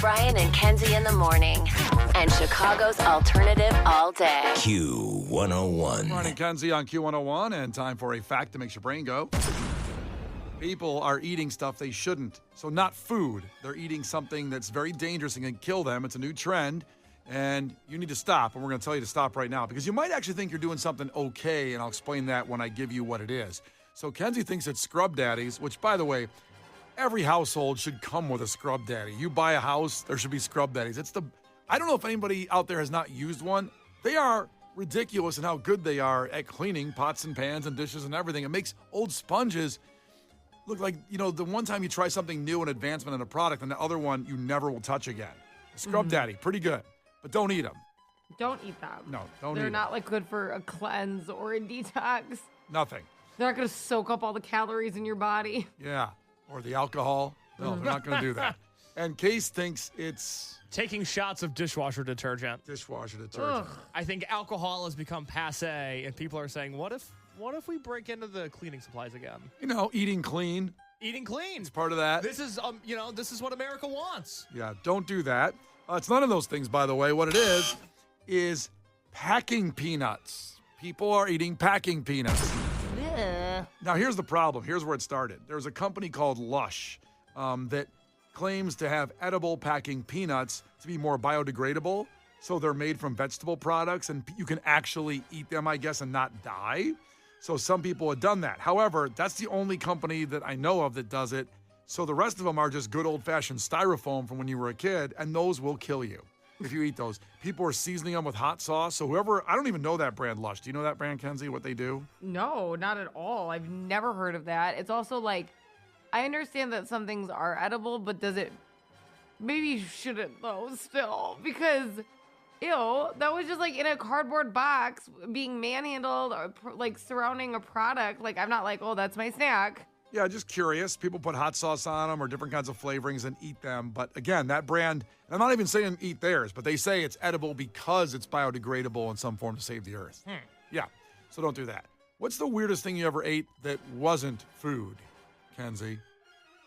Brian and Kenzie in the morning. And Chicago's alternative all day. Q101. Brian and Kenzie on Q101, and time for a fact that makes your brain go. People are eating stuff they shouldn't. So not food. They're eating something that's very dangerous and can kill them. It's a new trend, and you need to stop. And we're going to tell you to stop right now because you might actually think you're doing something okay, and I'll explain that when I give you what it is. So Kenzie thinks it's scrub daddies, which, by the way, every household should come with a scrub daddy. You buy a house, there should be scrub daddies. I don't know if anybody out there has not used one. They are ridiculous in how good they are at cleaning pots and pans and dishes and everything. It makes old sponges look like, the one time you try something new, an advancement in a product, and the other one you never will touch again. Scrub daddy, pretty good, but don't eat them. Don't eat them. No, don't eat them. They're not like good for a cleanse or a detox. Nothing. They're not going to soak up all the calories in your body. Yeah, or the alcohol. No, they're not going to do that. And Case thinks it's taking shots of dishwasher detergent. Ugh. I think alcohol has become passé, and people are saying, what if we break into the cleaning supplies again? Eating clean. Eating clean. It's part of that. This is this is what America wants. Yeah, don't do that. It's none of those things, by the way. What it is packing peanuts. People are eating packing peanuts. Yeah. Now, here's the problem. Here's where it started. There's a company called Lush that claims to have edible packing peanuts to be more biodegradable. So they're made from vegetable products, and you can actually eat them, I guess, and not die. So some people have done that. However, that's the only company that I know of that does it. So the rest of them are just good old-fashioned styrofoam from when you were a kid, and those will kill you if you eat those. People are seasoning them with hot sauce. So I don't even know that brand, Lush. Do you know that brand, Kenzie, what they do? No, not at all. I've never heard of that. It's also like, I understand that some things are edible, but maybe you shouldn't though still, because ew, that was just like in a cardboard box being manhandled or like surrounding a product. Like, I'm not like, oh, that's my snack. Yeah, just curious. People put hot sauce on them or different kinds of flavorings and eat them. But again, that brand, and I'm not even saying eat theirs, but they say it's edible because it's biodegradable in some form to save the earth. Yeah, so don't do that. What's the weirdest thing you ever ate that wasn't food, Kenzie?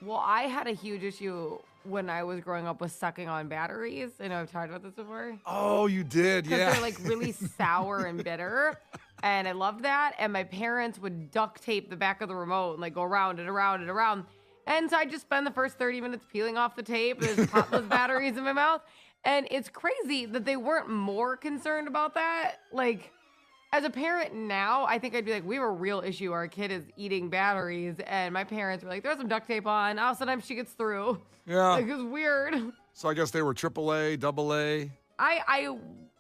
Well, I had a huge issue when I was growing up with sucking on batteries. I know I've talked about this before. Oh, you did, yeah. Because they're like really sour and bitter. And I loved that. And my parents would duct tape the back of the remote and like go around and around and around. And so I just spend the first 30 minutes peeling off the tape and just pop those batteries in my mouth. And it's crazy that they weren't more concerned about that. Like, as a parent now, I think I'd be like, we have a real issue. Our kid is eating batteries. And my parents were like, throw some duct tape on. Oh, sometimes she gets through. Yeah. Like, it was weird. So I guess they were AAA, AA.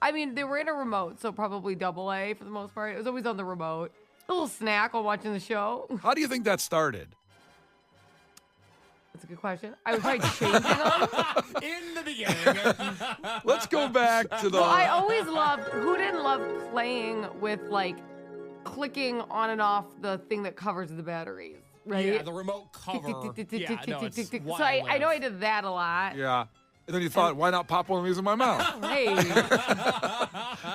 I mean, they were in a remote, so probably AA for the most part. It was always on the remote. A little snack while watching the show. How do you think that started? That's a good question. I was probably changing them. In the beginning. Let's go back to the... Well, I always loved, who didn't love playing with, like, clicking on and off the thing that covers the batteries, right? Yeah, the remote cover. Yeah, no, it's So I know I did that a lot. Yeah. And then you thought, why not pop one of these in my mouth? Hey.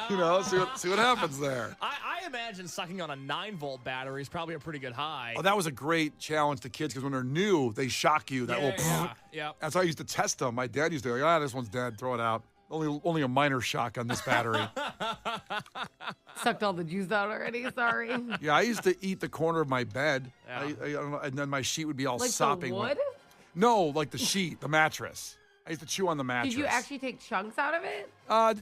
See what happens there. I imagine sucking on a 9-volt battery is probably a pretty good high. Oh, that was a great challenge to kids because when they're new, they shock you. That little. Yeah. That's how I used to test them. My dad used to be like, this one's dead. Throw it out. Only a minor shock on this battery. Sucked all the juice out already. Sorry. Yeah, I used to eat the corner of my bed. Yeah. I don't know, and then my sheet would be all Like sopping. the wood? No, like the sheet, the mattress. I used to chew on the mattress. Did you actually take chunks out of it?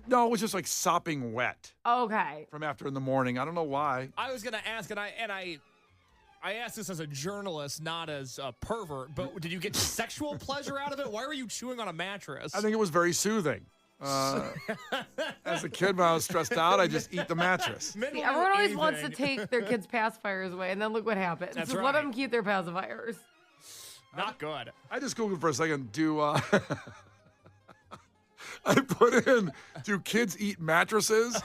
No, it was just like sopping wet Okay. from after in the morning. I don't know why. I was gonna ask, and I asked this as a journalist, not as a pervert, but did you get sexual pleasure out of it? Why were you chewing on a mattress? I think it was very soothing. As a kid, when I was stressed out, I just eat the mattress. See, everyone always wants to take their kids' pacifiers away, and then look what happens. That's Just right. let them keep their pacifiers. Not good. I just Googled for a second, I put in, do kids eat mattresses?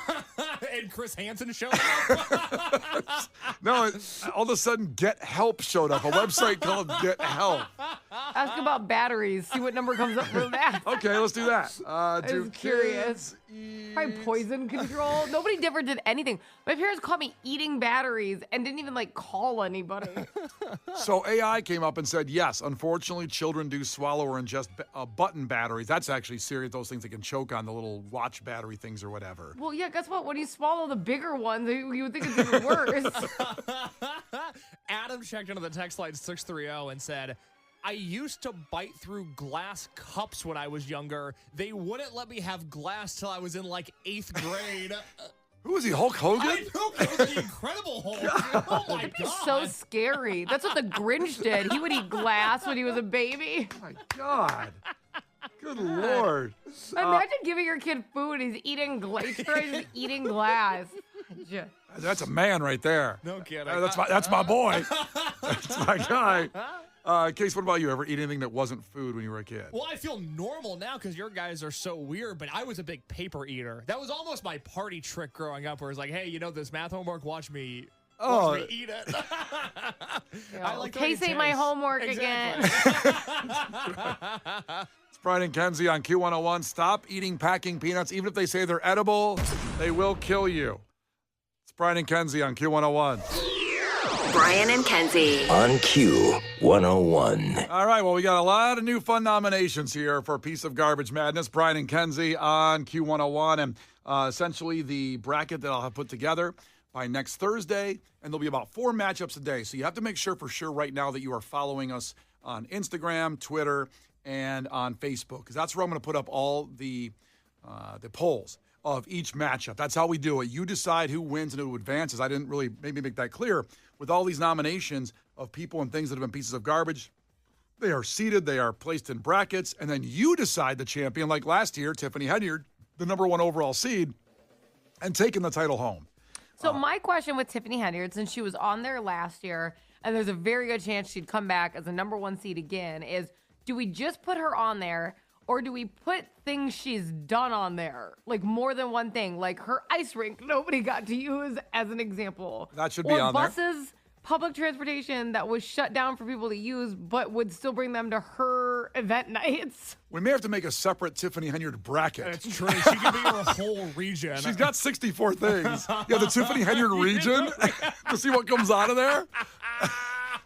And Chris Hansen showed up. No, all of a sudden, Get Help showed up. A website called Get Help. Ask about batteries. See what number comes up for that. Okay, let's do that. was curious. Probably poison control. Nobody ever did anything. My parents caught me eating batteries and didn't even call anybody. So AI came up and said, yes, unfortunately, children do swallow or ingest button batteries. That's actually serious. Those things they can choke on, the little watch battery things or whatever. Well, yeah, guess what? When you swallow the bigger ones, you would think it's even worse. Adam checked into the text line 630 and said, I used to bite through glass cups when I was younger. They wouldn't let me have glass till I was in 8th grade. Who is he, Hulk Hogan? I know, it was the Incredible Hulk. Oh my It'd be God. so scary. That's what the Grinch did. He would eat glass when he was a baby. Oh my God. Good Lord. Imagine giving your kid food. He's eating glass. He's eating glass. That's a man right there. No kidding. That's my boy. That's my guy. Case, what about you? Ever eat anything that wasn't food when you were a kid? Well, I feel normal now because your guys are so weird, but I was a big paper eater. That was almost my party trick growing up, where it's like, hey, you know this math homework? Watch me eat it. I like Case ate my homework again. It's Brian and Kenzie on Q101. Stop eating packing peanuts. Even if they say they're edible, they will kill you. It's Brian and Kenzie on Q101. Brian and Kenzie. On Q101. All right, well, we got a lot of new fun nominations here for Piece of Garbage Madness. Brian and Kenzie on Q101. And essentially the bracket that I'll have put together by next Thursday. And there'll be about 4 matchups a day. So you have to make sure for sure right now that you are following us on Instagram, Twitter, and on Facebook. Because that's where I'm going to put up all the polls of each matchup. That's how we do it. You decide who wins and who advances. I didn't really maybe make that clear. With all these nominations of people and things that have been pieces of garbage, they are seated, they are placed in brackets, and then you decide the champion, like last year, Tiffany Henyard, the #1 overall seed, and taking the title home. So my question with Tiffany Henyard, since she was on there last year, and there's a very good chance she'd come back as a #1 seed again, is do we just put her on there, or do we put things she's done on there? Like more than one thing. Like her ice rink, nobody got to use as an example. That should be on there. Or buses, public transportation that was shut down for people to use, but would still bring them to her event nights. We may have to make a separate Tiffany Henyard bracket. That's true. She could be her whole region. She's got 64 things. Yeah, the Tiffany Henyard region to see what comes out of there.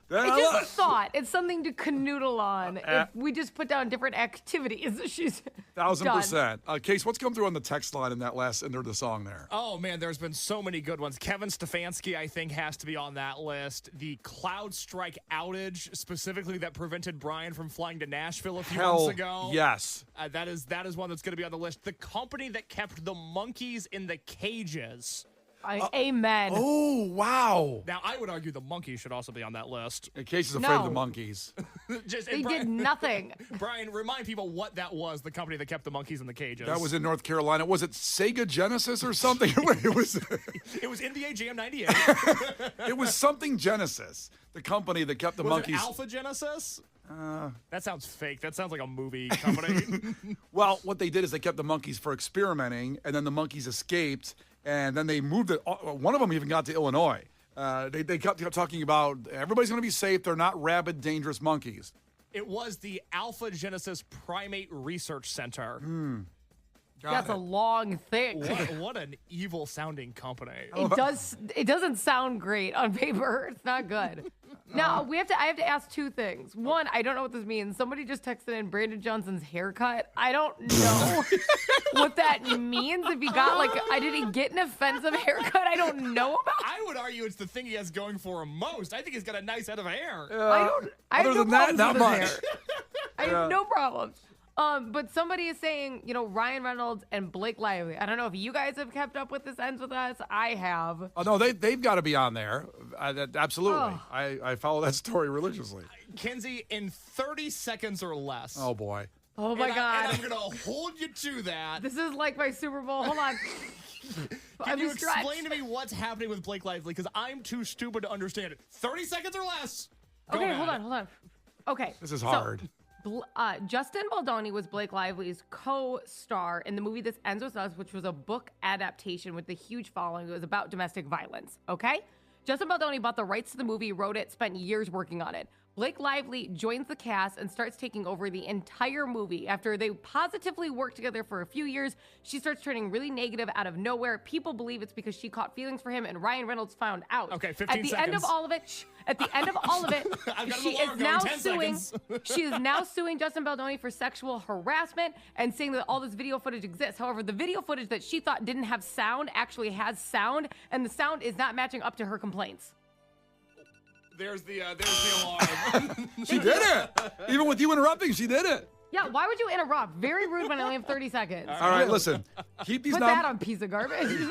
It's just a thought. It's something to canoodle on. If we just put down different activities she's 1,000%. Case, what's come through on the text line in that last end of the song there? Oh, man, there's been so many good ones. Kevin Stefanski, I think, has to be on that list. The cloud strike outage, specifically that prevented Brian from flying to Nashville a few months ago. Yes. That is one that's going to be on the list. The company that kept the monkeys in the cages. Amen. Oh, wow. Now, I would argue the monkeys should also be on that list. Case is afraid of the No. monkeys. They did nothing. Brian, remind people what that was, the company that kept the monkeys in the cages. That was in North Carolina. Was it Sega Genesis or something? It was NBA Jam 98. it was something Genesis, the company that kept the Was monkeys. it Alpha Genesis? That sounds fake. That sounds like a movie company. Well, what they did is they kept the monkeys for experimenting, and then the monkeys escaped, and then they moved it. One of them even got to Illinois. They kept talking about everybody's going to be safe. They're not rabid, dangerous monkeys. It was the Alpha Genesis Primate Research Center. That's a long thing. What an evil sounding company. It doesn't sound great on paper. It's not good. Now I have to ask 2 things. One, I don't know what this means. Somebody just texted in Brandon Johnson's haircut. I don't know what that means. If he got did he get an offensive haircut? I don't know about. I would argue it's the thing he has going for him most. I think he's got a nice head of hair. I have Other no than that, problems not with his much. hair. I have no problems. But somebody is saying, Ryan Reynolds and Blake Lively. I don't know if you guys have kept up with this Ends With Us. I have. Oh, no, they've got to be on there. Absolutely. I follow that story religiously. Kenzie, in 30 seconds or less. Oh, boy. Oh, my God. I'm going to hold you to that. This is like my Super Bowl. Hold on. Can you explain to me what's happening with Blake Lively? Because I'm too stupid to understand it. 30 seconds or less. Go Okay, ahead. hold on. Okay. This is hard. Justin Baldoni was Blake Lively's co-star in the movie This Ends With Us, which was a book adaptation with a huge following. It was about domestic violence, okay? Justin Baldoni bought the rights to the movie, wrote it, spent years working on it. Blake Lively joins the cast and starts taking over the entire movie. After they positively worked together for a few years, she starts turning really negative out of nowhere. People believe it's because she caught feelings for him, and Ryan Reynolds found out. Okay, 15 At the seconds. end of all of it, she is now suing. She is now suing Justin Baldoni for sexual harassment and saying that all this video footage exists. However, the video footage that she thought didn't have sound actually has sound, and the sound is not matching up to her complaints. There's the alarm. She did it. Even with you interrupting, she did it. Yeah, why would you interrupt? Very rude when I only have 30 seconds. All right, listen. Keep these Put that on piece of garbage.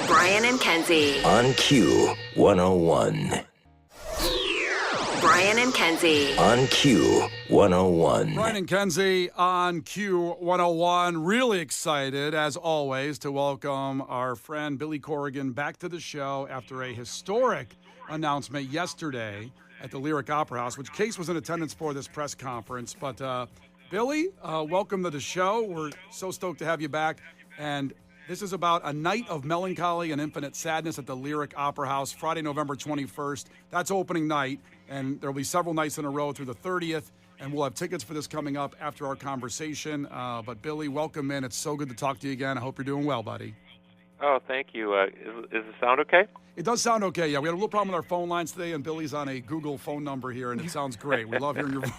Brian and Kenzie. On Q 101. Brian and Kenzie. On Q 101. Brian and Kenzie on Q101. Really excited, as always, to welcome our friend Billy Corgan back to the show after a historic announcement yesterday at the Lyric Opera House, which Case was in attendance for this press conference. But Billy, welcome to the show. We're so stoked to have you back. And this is about a night of melancholy and infinite sadness at the Lyric Opera House, Friday, November 21st. That's opening night, and there will be several nights in a row through the 30th. And we'll have tickets for this coming up after our conversation. But Billy, welcome in. It's so good to talk to you again. I hope you're doing well, buddy. Oh, thank you. Is the sound okay? It does sound okay, yeah. We had a little problem with our phone lines today, and Billy's on a Google phone number here, and it sounds great. We love hearing your voice.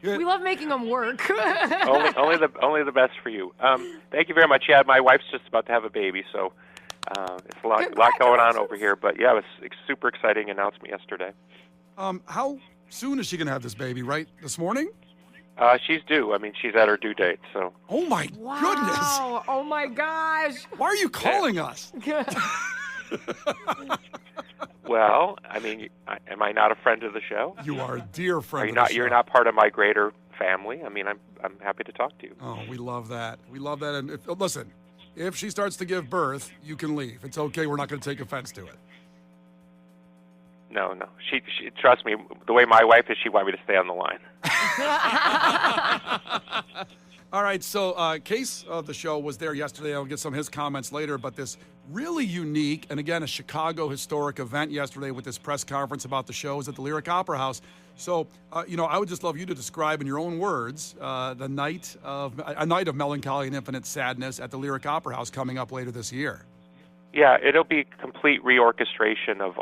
We love making them work. only the best for you. Thank you very much. Yeah, my wife's just about to have a baby, so it's a lot going on over here. But yeah, it was a super exciting announcement yesterday. How soon is she going to have this baby, right? This morning? She's due. I mean, she's at her due date, so. Oh, my goodness. Oh, my gosh. Why are you calling us? Well, I mean, am I not a friend of the show? You are a dear friend Are you of not? the You're show. not part of my greater family. I mean, I'm happy to talk to you. Oh, we love that. We love that. And listen, if she starts to give birth, you can leave. It's okay. We're not going to take offense to it. No. She trust me. The way my wife is, she wanted me to stay on the line. All right, so Case of the show was there yesterday. I'll get some of his comments later, but this really unique, and again, a Chicago historic event yesterday with this press conference about the shows at the Lyric Opera House. So, I would just love you to describe in your own words a night of melancholy and infinite sadness at the Lyric Opera House coming up later this year. Yeah, it'll be complete reorchestration of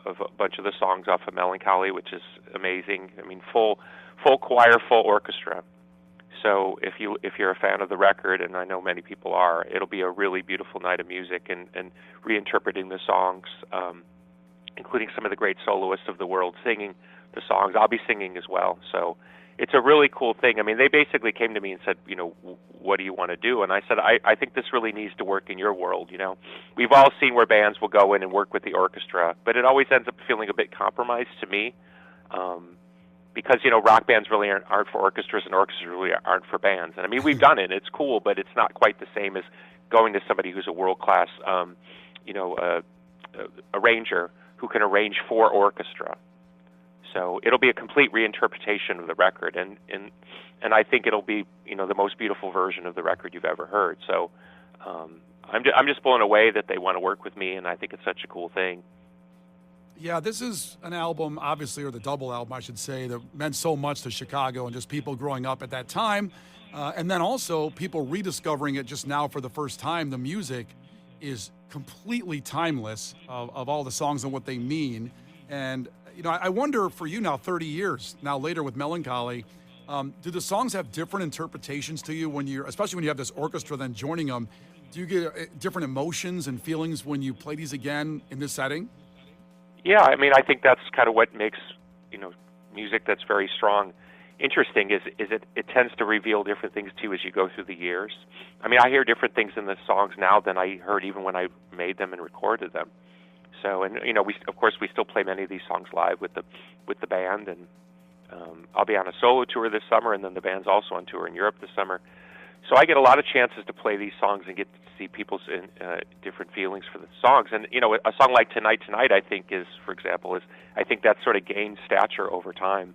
a bunch of the songs off of Melancholy, which is amazing. I mean, full choir, full orchestra. So if you're a fan of the record, and I know many people are, it'll be a really beautiful night of music and reinterpreting the songs, including some of the great soloists of the world singing the songs. I'll be singing as well. So it's a really cool thing. I mean, they basically came to me and said, what do you want to do? And I said, I think this really needs to work in your world. We've all seen where bands will go in and work with the orchestra, but it always ends up feeling a bit compromised to me. Because, rock bands really aren't for orchestras, and orchestras really aren't for bands. And I mean, we've done it, it's cool, but it's not quite the same as going to somebody who's a world-class, arranger who can arrange for orchestra. So it'll be a complete reinterpretation of the record, and I think it'll be, the most beautiful version of the record you've ever heard. So I'm just blown away that they want to work with me, and I think it's such a cool thing. Yeah, this is an album, obviously, or the double album, I should say, that meant so much to Chicago and just people growing up at that time. And then also people rediscovering it just now for the first time. The music is completely timeless of all the songs and what they mean. And, I wonder for you now, 30 years now later with Melancholy, do the songs have different interpretations to you especially when you have this orchestra then joining them? Do you get different emotions and feelings when you play these again in this setting? Yeah, I mean, I think that's kind of what makes, music that's very strong interesting is it tends to reveal different things to you as you go through the years. I mean, I hear different things in the songs now than I heard even when I made them and recorded them. So, and we still play many of these songs live with the band, and I'll be on a solo tour this summer, and then the band's also on tour in Europe this summer. So I get a lot of chances to play these songs and get to see people's different feelings for the songs. And, a song like Tonight, Tonight, I think I think that sort of gained stature over time.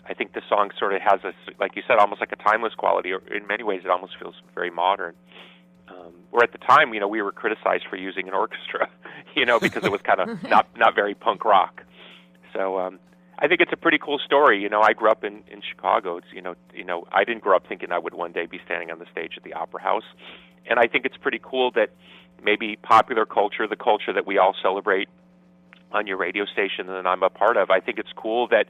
I think the song sort of has like you said, almost like a timeless quality. Or in many ways, it almost feels very modern. Where at the time, we were criticized for using an orchestra, because it was kind of not very punk rock. So I think it's a pretty cool story. I grew up in Chicago. It's, I didn't grow up thinking I would one day be standing on the stage at the Opera House. And I think it's pretty cool that maybe popular culture, the culture that we all celebrate on your radio station that I'm a part of, I think it's cool that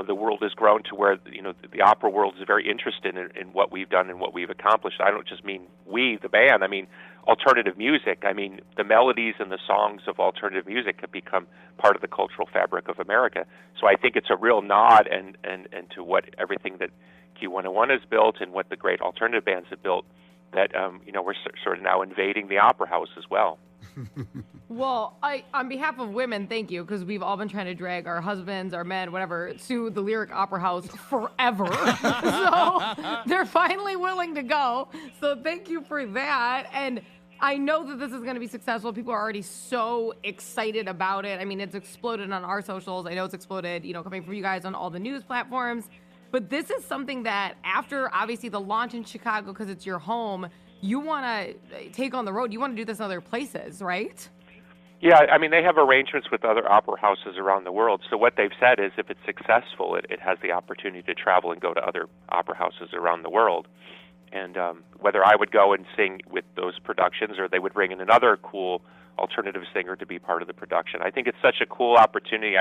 the world has grown to where, the opera world is very interested in what we've done and what we've accomplished. I don't just mean we, the band. I mean alternative music. I mean the melodies and the songs of alternative music have become part of the cultural fabric of America. So I think it's a real nod and to what everything that Q101 has built and what the great alternative bands have built, that we're sort of now invading the Opera House as well. Well, on behalf of women, thank you, because we've all been trying to drag our husbands, our men, whatever, to the Lyric Opera House forever. So they're finally willing to go. So thank you for that. And I know that this is going to be successful. People are already so excited about it. I mean, it's exploded on our socials. I know it's exploded, coming from you guys on all the news platforms. But this is something that after, obviously, the launch in Chicago, because it's your home, you want to take on the road. You want to do this in other places, right? Yeah, I mean, they have arrangements with other opera houses around the world. So what they've said is if it's successful, it has the opportunity to travel and go to other opera houses around the world. And whether I would go and sing with those productions or they would bring in another cool alternative singer to be part of the production. I think it's such a cool opportunity.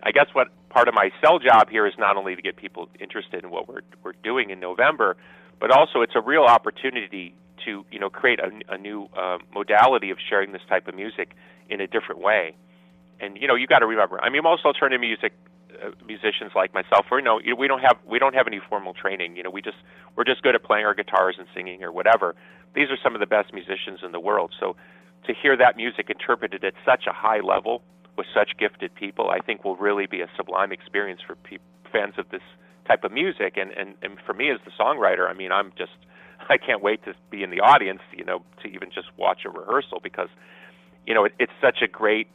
I guess what part of my sell job here is not only to get people interested in what we're doing in November, but also it's a real opportunity to create a new modality of sharing this type of music in a different way. And you got to remember, I mean, most alternative music musicians like myself, we don't have any formal training. We're just good at playing our guitars and singing or whatever. These are some of the best musicians in the world. So to hear that music interpreted at such a high level with such gifted people, I think will really be a sublime experience for fans of this type of music. And for me as the songwriter, I mean, I can't wait to be in the audience, to even just watch a rehearsal, because, it's such a great,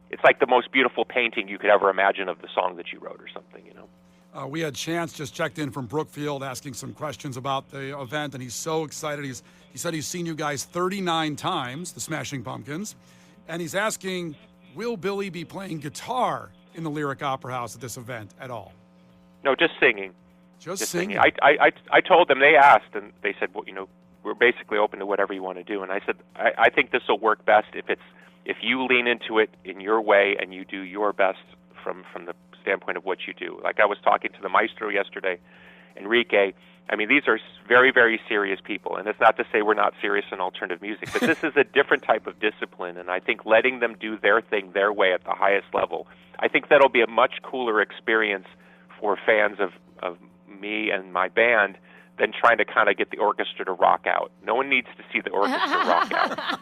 it's like the most beautiful painting you could ever imagine of the song that you wrote or something, We had Chance just checked in from Brookfield asking some questions about the event, and he's so excited. He said he's seen you guys 39 times, the Smashing Pumpkins, and he's asking, will Billy be playing guitar in the Lyric Opera House at this event at all? No, just singing. Just singing. I told them, they asked, and they said, well, we're basically open to whatever you want to do. And I said, I think this will work best if you lean into it in your way and you do your best from the standpoint of what you do. Like I was talking to the maestro yesterday, Enrique. I mean, these are very, very serious people. And it's not to say we're not serious in alternative music, but this is a different type of discipline. And I think letting them do their thing their way at the highest level, I think that'll be a much cooler experience for fans of me and my band than trying to kind of get the orchestra to rock out. No one needs to see the orchestra rock out.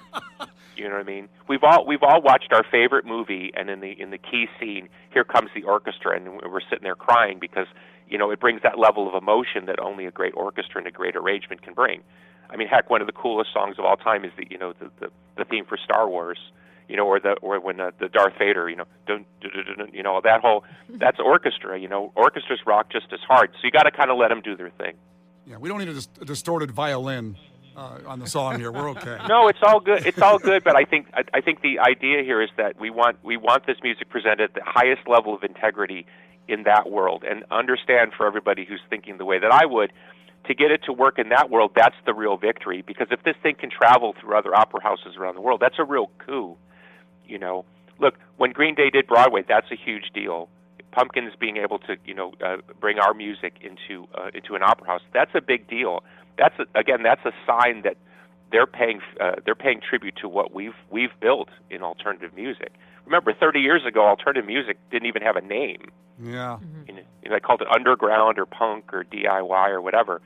You know what I mean? We've all watched our favorite movie, and in the key scene, here comes the orchestra, and we're sitting there crying because it brings that level of emotion that only a great orchestra and a great arrangement can bring. I mean, heck, one of the coolest songs of all time is the theme for Star Wars. Or when the Darth Vader, dun, dun, dun, dun, that whole, that's orchestra. Orchestras rock just as hard. So you got to kind of let them do their thing. Yeah, we don't need a distorted violin on the song here. We're okay. No, it's all good. It's all good. But I think the idea here is that we want this music presented at the highest level of integrity in that world, and understand for everybody who's thinking the way that I would, to get it to work in that world, that's the real victory. Because if this thing can travel through other opera houses around the world, that's a real coup. Look, when Green Day did Broadway, that's a huge deal. Pumpkins being able to, bring our music into an opera house, that's a big deal. That's a sign that they're paying tribute to what we've built in alternative music. Remember, 30 years ago, alternative music didn't even have a name. Yeah. They called it underground or punk or DIY or whatever.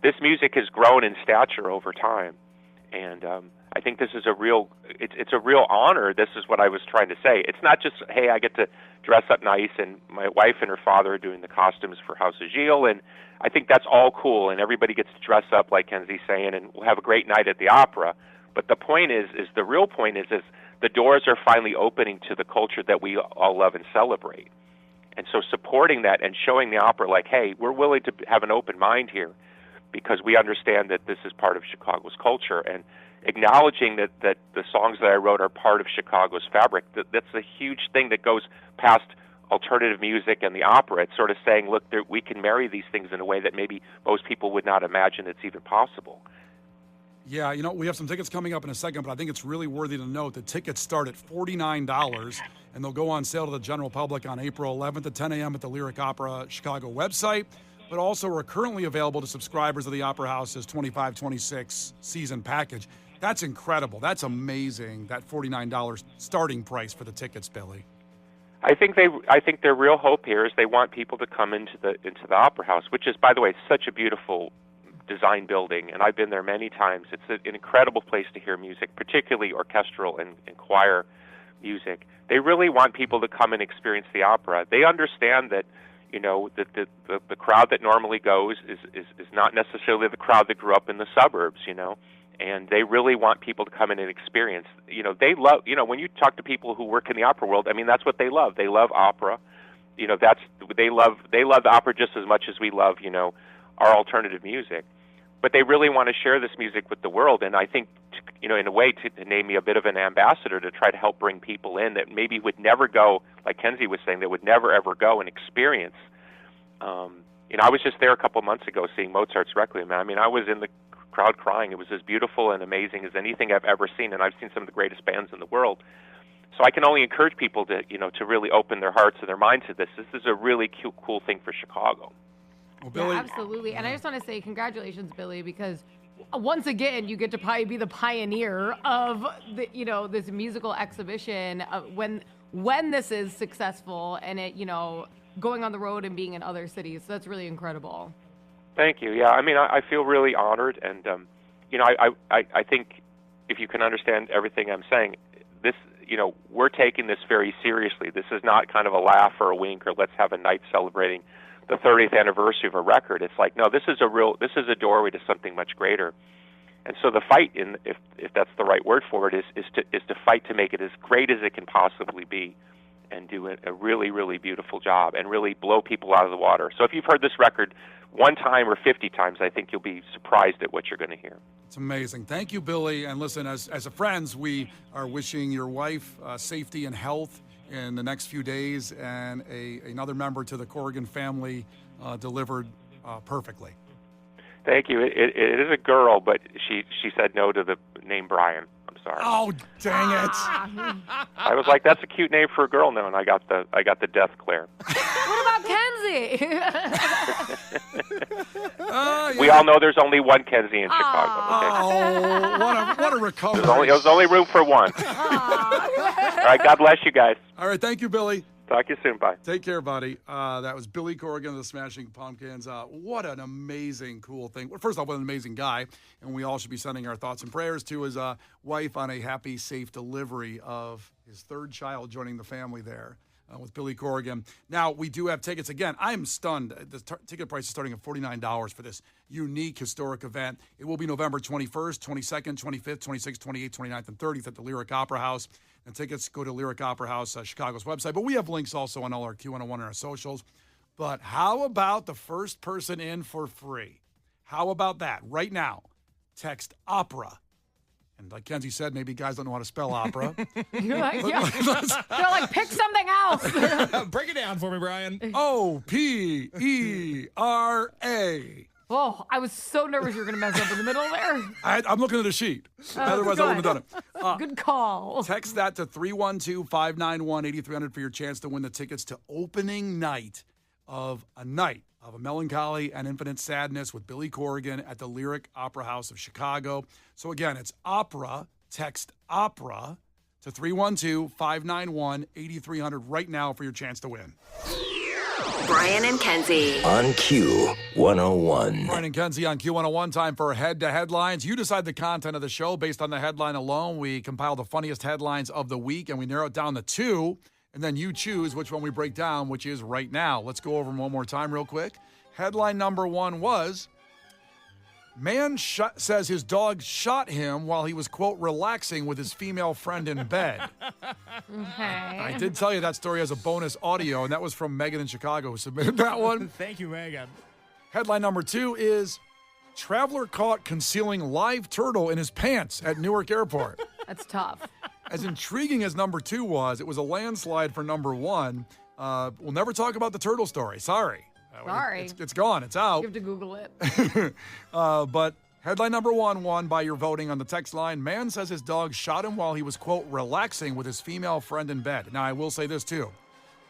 This music has grown in stature over time, and I think this is it's a real honor. This is what I was trying to say. It's not just, hey, I get to dress up nice, and my wife and her father are doing the costumes for House of Gilles, and I think that's all cool, and everybody gets to dress up like Kenzie's saying, and we'll have a great night at the opera. But the point is the real point is the doors are finally opening to the culture that we all love and celebrate. And so supporting that and showing the opera like, hey, we're willing to have an open mind here because we understand that this is part of Chicago's culture, and acknowledging that the songs that I wrote are part of Chicago's fabric. That's a huge thing that goes past alternative music and the opera. It's sort of saying, look, we can marry these things in a way that maybe most people would not imagine it's even possible. Yeah, we have some tickets coming up in a second, but I think it's really worthy to note that tickets start at $49, and they'll go on sale to the general public on April 11th at 10 a.m. at the Lyric Opera Chicago website, but also are currently available to subscribers of the Opera House's 25-26 season package. That's incredible. That's amazing, that $49 starting price for the tickets, Billy. I think their real hope here is they want people to come into the Opera House, which is, by the way, such a beautiful design building, and I've been there many times. It's an incredible place to hear music, particularly orchestral and choir music. They really want people to come and experience the opera. They understand that, the crowd that normally goes is not necessarily the crowd that grew up in the suburbs, and they really want people to come in and experience. They love, when you talk to people who work in the opera world, I mean, that's what they love. They love opera. They love the opera just as much as we love, our alternative music. But they really want to share this music with the world, and I think, in a way, to name me a bit of an ambassador to try to help bring people in that maybe would never go, like Kenzie was saying, that would never ever go and experience. I was just there a couple months ago seeing Mozart's Requiem. I mean, I was in the crowd crying. It was as beautiful and amazing as anything I've ever seen, and I've seen some of the greatest bands in the world. So I can only encourage people to, to really open their hearts and their minds to this. This is a really cool thing for Chicago. Well, Billy, yeah, absolutely. And I just want to say congratulations, Billy, because once again, you get to probably be the pioneer of this musical exhibition when this is successful and it, going on the road and being in other cities. So that's really incredible. Thank you. Yeah, I mean, I feel really honored, and I think if you can understand everything I'm saying, this, we're taking this very seriously. This is not kind of a laugh or a wink or let's have a night celebrating the 30th anniversary of a record. It's like, no, this is a doorway to something much greater. And so the fight, if that's the right word for it, is to fight to make it as great as it can possibly be, and do a really, really beautiful job and really blow people out of the water. So if you've heard this record one time or 50 times, I think you'll be surprised at what you're going to hear. It's amazing. Thank you, Billy. And listen, as a friends, we are wishing your wife safety and health in the next few days, and another member to the Corgan family delivered perfectly. Thank you. It is a girl, but she said no to the name Brian. I'm sorry. Oh, dang it! I was like, that's a cute name for a girl now, and I got the death glare. What about Kenzie? Yeah. We all know there's only one Kenzie in Chicago. Okay? Oh, what a recovery! There's only room for one. All right, God bless you guys. All right, thank you, Billy. Talk to you soon. Bye. Take care, buddy. That was Billy Corgan of the Smashing Pumpkins. What an amazing, cool thing. Well, first off, what an amazing guy. And we all should be sending our thoughts and prayers to his wife on a happy, safe delivery of his third child joining the family there with Billy Corgan. Now, we do have tickets. Again, I am stunned. The ticket price is starting at $49 for this unique, historic event. It will be November 21st, 22nd, 25th, 26th, 28th, 29th, and 30th at the Lyric Opera House. And tickets go to Lyric Opera House, Chicago's website. But we have links also on all our Q101 and our socials. But how about the first person in for free? How about that? Right now, text OPERA. And like Kenzie said, maybe guys don't know how to spell opera. You're like, they're like, pick something else. Break it down for me, Brian. OPERA. Oh, I was so nervous you were going to mess up in the middle there. I'm looking at a sheet. Otherwise, I wouldn't have done it. Good call. Text that to 312-591-8300 for your chance to win the tickets to opening night of A Night of a Melancholy and Infinite Sadness with Billy Corgan at the Lyric Opera House of Chicago. So again, it's opera. Text opera to 312-591-8300 right now for your chance to win. Brian and Kenzie. On Q101. Brian and Kenzie on Q101. Time for head-to-headlines. You decide the content of the show based on the headline alone. We compile the funniest headlines of the week, and we narrow it down to two. And then you choose which one we break down, which is right now. Let's go over them one more time real quick. Headline number one was, Man says his dog shot him while he was, quote, relaxing with his female friend in bed. Okay. I did tell you that story as a bonus audio, and that was from Megan in Chicago who submitted that one. Thank you, Megan. Headline number 2 is traveler caught concealing live turtle in his pants at Newark Airport. That's tough. As intriguing as number 2 was, it was a landslide for number 1. We'll never talk about the turtle story. Sorry. Sorry. It's gone. It's out. You have to Google it. But headline number 1 won by your voting on the text line. Man says his dog shot him while he was, quote, relaxing with his female friend in bed. Now, I will say this, too.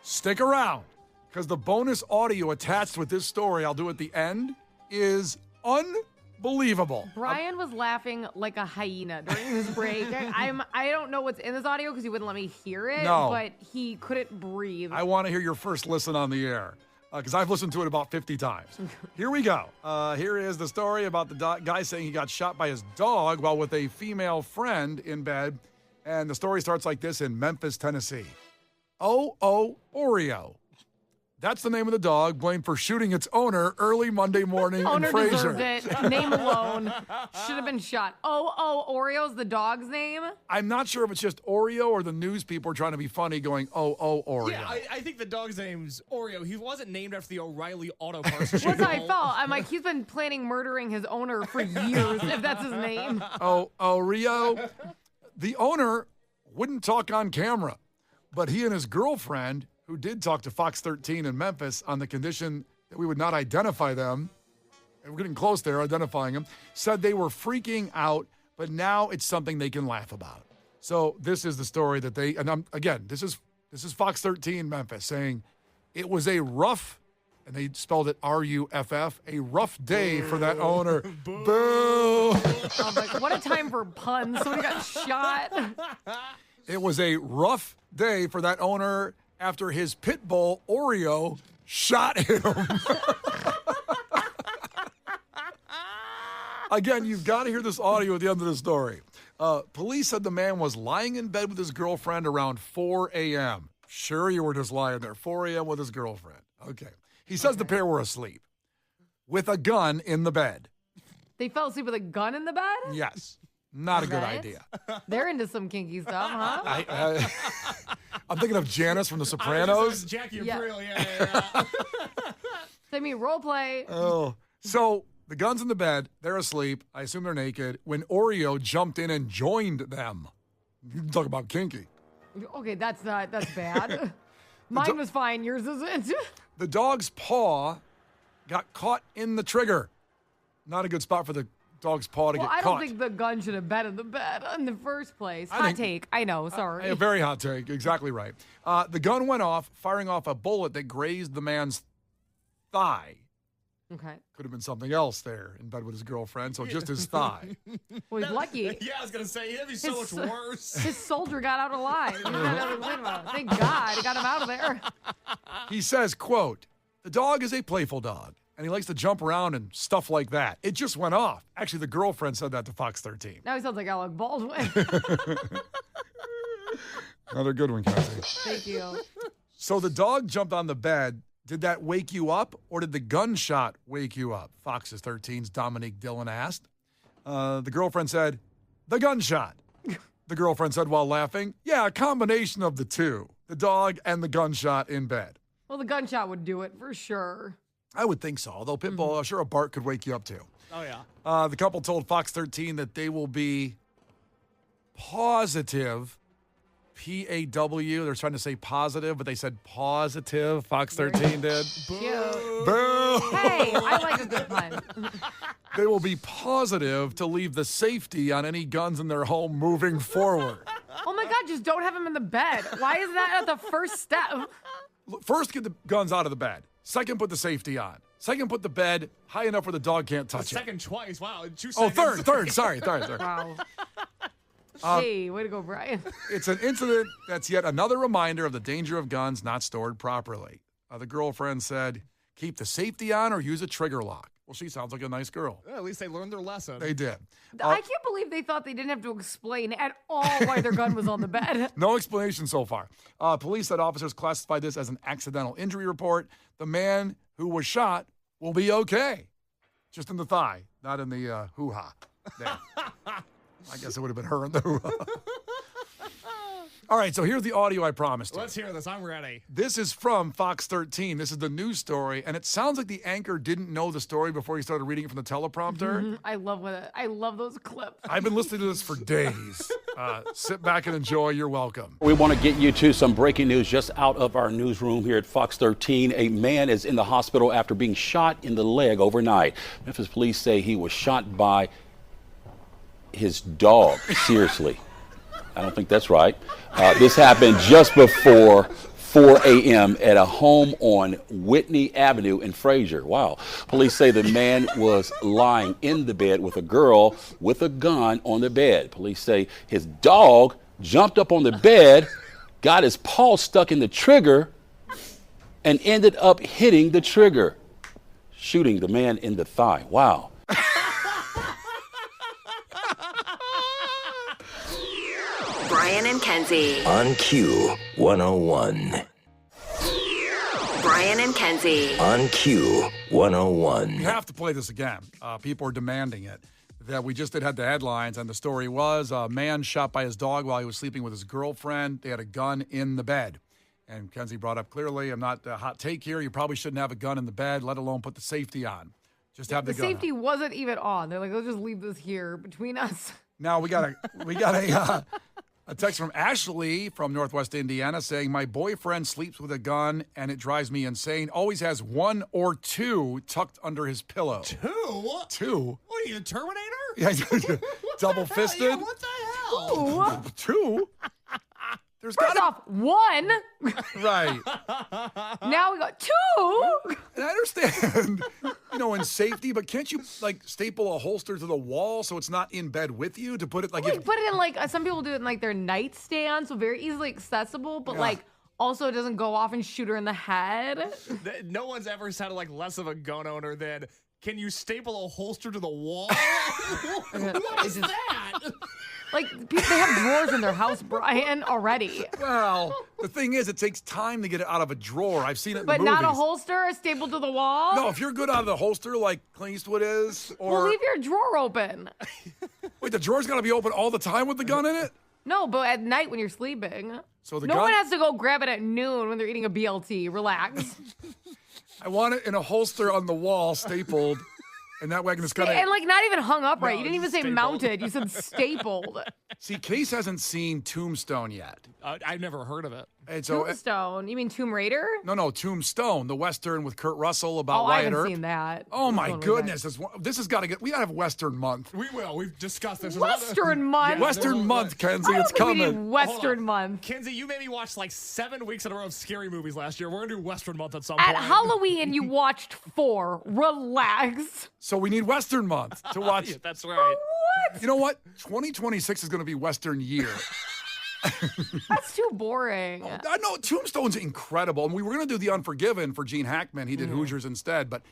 Stick around, because the bonus audio attached with this story I'll do at the end is unbelievable. Brian was laughing like a hyena during this break. I don't know what's in this audio because he wouldn't let me hear it, No. but he couldn't breathe. I want to hear your first listen on the air, because I've listened to it about 50 times. Here we go. Here is the story about the guy saying he got shot by his dog while with a female friend in bed. And the story starts like this in Memphis, Tennessee. Oreo. That's the name of the dog, blamed for shooting its owner early Monday morning in Owner Fraser. deserved it. Name alone. Should have been shot. Oreo's the dog's name? I'm not sure if it's just Oreo or the news people are trying to be funny going, Oreo. Yeah, I think the dog's name's Oreo. He wasn't named after the O'Reilly Auto Parts. That's That's how I felt. I'm like, he's been planning murdering his owner for years, if that's his name. Oreo. The owner wouldn't talk on camera, but he and his girlfriend, who did talk to Fox 13 in Memphis on the condition that we would not identify them, and we're getting close there, identifying them, said they were freaking out, but now it's something they can laugh about. So this is the story that they, and again, this is Fox 13 Memphis saying it was a rough, and they spelled it R-U-F-F, a rough day for that owner. Boo! I'm like, what a time for puns. Somebody got shot. It was a rough day for that owner after his pit bull, Oreo, shot him. Again, you've got to hear this audio at the end of the story. Police said the man was lying in bed with his girlfriend around 4 a.m. Sure, you were just lying there, 4 a.m. with his girlfriend. Okay. He says the pair were asleep with a gun in the bed. They fell asleep with a gun in the bed? Yes. Not a good Right? idea. They're into some kinky stuff, huh? I'm thinking of Janice from The Sopranos. Jackie Yeah. Aprile, yeah. I mean, role play. Oh. So the gun's in the bed. They're asleep. I assume they're naked. When Oreo jumped in and joined them. You can talk about kinky. Okay, that's bad. Mine was fine. Yours isn't. The dog's paw got caught in the trigger. Not a good spot for the dog's paw to Well, get I caught. don't think the gun should have been in the bed in the first place. Hot take. I know. Sorry. A very hot take. Exactly right. The gun went off, firing off a bullet that grazed the man's thigh. Okay. Could have been something else there in bed with his girlfriend, so just his thigh. Well, he's lucky. Yeah, I was going to say, it'd be so much worse. His soldier got out alive. He didn't have nothing to think about. Thank God he got him out of there. He says, quote, "The dog is a playful dog, and he likes to jump around and stuff like that. It just went off." Actually, the girlfriend said that to Fox 13. Now he sounds like Alec Baldwin. Another good one, Kenzie. Thank you. So the dog jumped on the bed. Did that wake you up, or did the gunshot wake you up? Fox's 13's Dominique Dillon asked. The girlfriend said, "The gunshot." The girlfriend said while laughing, "Yeah, a combination of the two, the dog and the gunshot in bed." Well, the gunshot would do it for sure. I would think so, although Pitbull, I'm sure a bark could wake you up too. Oh, yeah. The couple told Fox 13 that they will be positive, P-A-W. They're trying to say positive, but they said positive. Fox 13 did. Cute. Boo! Hey, I like a good pun. They will be positive to leave the safety on any guns in their home moving forward. Oh my God, just don't have him in the bed. Why is that at the first step? First, get the guns out of the bed. Second, put the safety on. Second, put the bed high enough where the dog can't touch it. Second twice. Wow. 2 Oh, seconds. third. Sorry. Wow. Hey, way to go, Brian. It's an incident that's yet another reminder of the danger of guns not stored properly. The girlfriend said, "Keep the safety on or use a trigger lock." Well, she sounds like a nice girl. Well, at least they learned their lesson. They did. I can't believe they thought they didn't have to explain at all why their gun was on the bed. No explanation so far. Police said officers classified this as an accidental injury report. The man who was shot will be okay. Just in the thigh, not in the hoo-ha. There. I guess it would have been her in the hoo-ha. All right, so here's the audio I promised you. Let's hear this. I'm ready. This is from Fox 13. This is the news story, and it sounds like the anchor didn't know the story before he started reading it from the teleprompter. I love those clips. I've been listening to this for days. Sit back and enjoy. You're welcome. We want to get you to some breaking news just out of our newsroom here at Fox 13. A man is in the hospital after being shot in the leg overnight. Memphis police say he was shot by his dog. Seriously. I don't think that's right. This happened just before 4 a.m. at a home on Whitney Avenue in Fraser. Wow. Police say the man was lying in the bed with a girl with a gun on the bed. Police say his dog jumped up on the bed, got his paw stuck in the trigger, and ended up hitting the trigger, shooting the man in the thigh. Wow. Brian and Kenzie. On Q 101. Brian and Kenzie. On Q 101. We have to play this again. People are demanding it. That we just had the headlines, and the story was a man shot by his dog while he was sleeping with his girlfriend. They had a gun in the bed. And Kenzie brought up clearly, I'm not a hot take here. You probably shouldn't have a gun in the bed, let alone put the safety on. Just have the gun safety on. wasn't even on. They're like, let's just leave this here between us. Now we got a text from Ashley from Northwest Indiana saying, my boyfriend sleeps with a gun and it drives me insane. Always has one or two tucked under his pillow. Two? What are you, a Terminator? Yeah, double fisted. Yeah, what the hell? Two? There's First gotta off, one. right. Now we got two. And I understand, in safety, but can't you staple a holster to the wall so it's not in bed with you to put it Put it in some people do it in their nightstand, so very easily accessible, but also it doesn't go off and shoot her in the head. No one's ever sounded like less of a gun owner than, can you staple a holster to the wall? What is that? They have drawers in their house, Brian, already. Well, the thing is, it takes time to get it out of a drawer. I've seen it in But movies. not a holster stapled to the wall? No, if you're good out of the holster like Clint Eastwood is, or... Well, leave your drawer open. Wait, the drawer's got to be open all the time with the gun in it? No, but at night when you're sleeping. So no one has to go grab it at noon when they're eating a BLT. Relax. I want it in a holster on the wall, stapled. And that way I can just kind of... And not even hung up right. No, You didn't even say stapled. mounted. You said stapled. See, Case hasn't seen Tombstone yet. I've never heard of it. And so, Tombstone. You mean Tomb Raider? No, Tombstone, the Western with Kurt Russell about I Wyatt haven't Earp. seen that. Oh, This my one was goodness. This has got to get... We got to have Western month. We will. We've discussed this. Western month. Western month, Kenzie. I don't It's think we need coming. Western month. Kenzie, you made me watch 7 weeks in a row of scary movies last year. We're going to do Western month at some At point. Halloween, you watched 4. Relax. So we need Western month to watch. Yeah, that's right. You know what? 2026 is going to be Western year. That's too boring. I know Tombstone's incredible, and we were going to do The Unforgiven for Gene Hackman. He did Hoosiers instead, but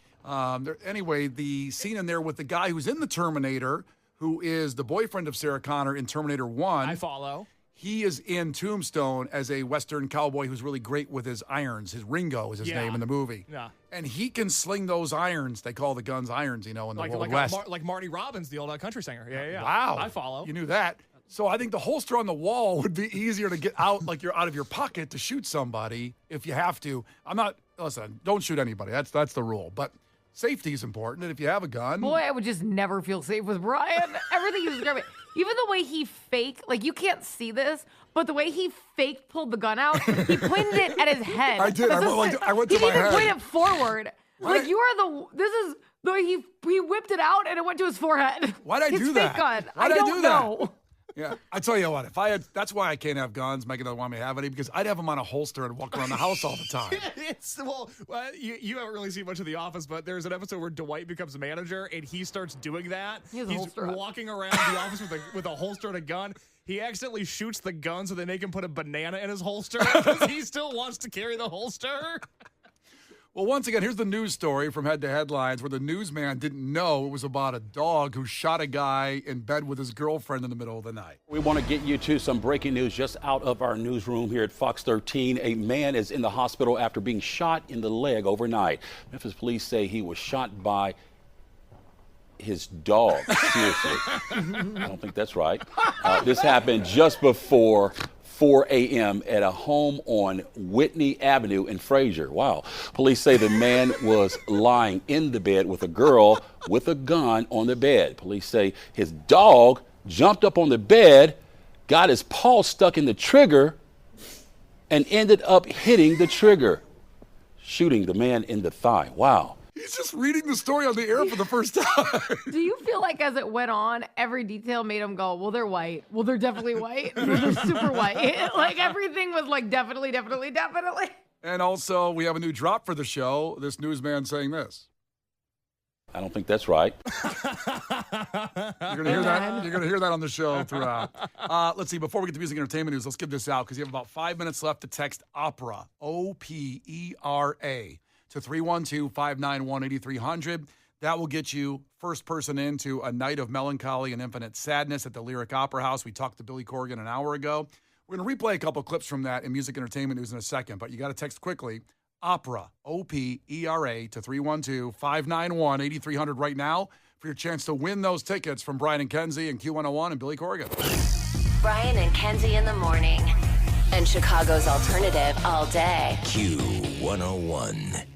anyway, the scene in there with the guy who's in the Terminator, who is the boyfriend of Sarah Connor in Terminator 1. I follow. He is in Tombstone as a Western cowboy who's really great with his irons. His Ringo is his name in the movie. Yeah. And he can sling those irons. They call the guns irons, in the Wild West. Like Marty Robbins, the old country singer. Yeah. Wow. I follow. You knew that. So I think the holster on the wall would be easier to get out, like you're out of your pocket to shoot somebody if you have to. Listen, don't shoot anybody. That's the rule. But safety is important. And if you have a gun. Boy, I would just never feel safe with Brian. Everything he's describing. Even the way he you can't see this, but the way he pulled the gun out, he pointed it at his head. I did. I went to my head. He didn't even point it forward. You are this is the way he whipped it out and it went to his forehead. Why'd I do that? His fake gun. Why'd I I don't do that? know. Yeah, I tell you what, that's why I can't have guns. Megan doesn't want me to have any because I'd have them on a holster and walk around the house all the time. You haven't really seen much of The Office, but there's an episode where Dwight becomes a manager and he starts doing that. He's walking around the office with a holster and a gun. He accidentally shoots the gun, so they make him put a banana in his holster because he still wants to carry the holster. Well, once again, here's the news story from Head to Headlines where the newsman didn't know it was about a dog who shot a guy in bed with his girlfriend in the middle of the night. We want to get you to some breaking news just out of our newsroom here at Fox 13. A man is in the hospital after being shot in the leg overnight. Memphis police say he was shot by his dog. Seriously. I don't think that's right. This happened just before 4 a.m. at a home on Whitney Avenue in Fraser. Wow. Police say the man was lying in the bed with a girl with a gun on the bed. Police say his dog jumped up on the bed, got his paw stuck in the trigger, and ended up hitting the trigger, shooting the man in the thigh. Wow. He's just reading the story on the air for the first time. Do you feel like as it went on, every detail made him go, well, they're white. Well, they're definitely white. Well, they're super white. Like everything was like definitely. And also, we have a new drop for the show. This newsman saying this. I don't think that's right. You're gonna hear that. You're gonna hear that on the show throughout. Let's see. Before we get to music and entertainment news, let's give this out because you have about 5 minutes left to text OPERA OPERA to 312-591-8300. That will get you first person into a night of melancholy and infinite sadness at the Lyric Opera House. We talked to Billy Corgan an hour ago. We're going to replay a couple clips from that in music entertainment news in a second, but you got to text quickly. OPERA, OPERA, to 312-591-8300 right now for your chance to win those tickets from Brian and Kenzie and Q101 and Billy Corgan. Brian and Kenzie in the morning. And Chicago's alternative all day. Q101.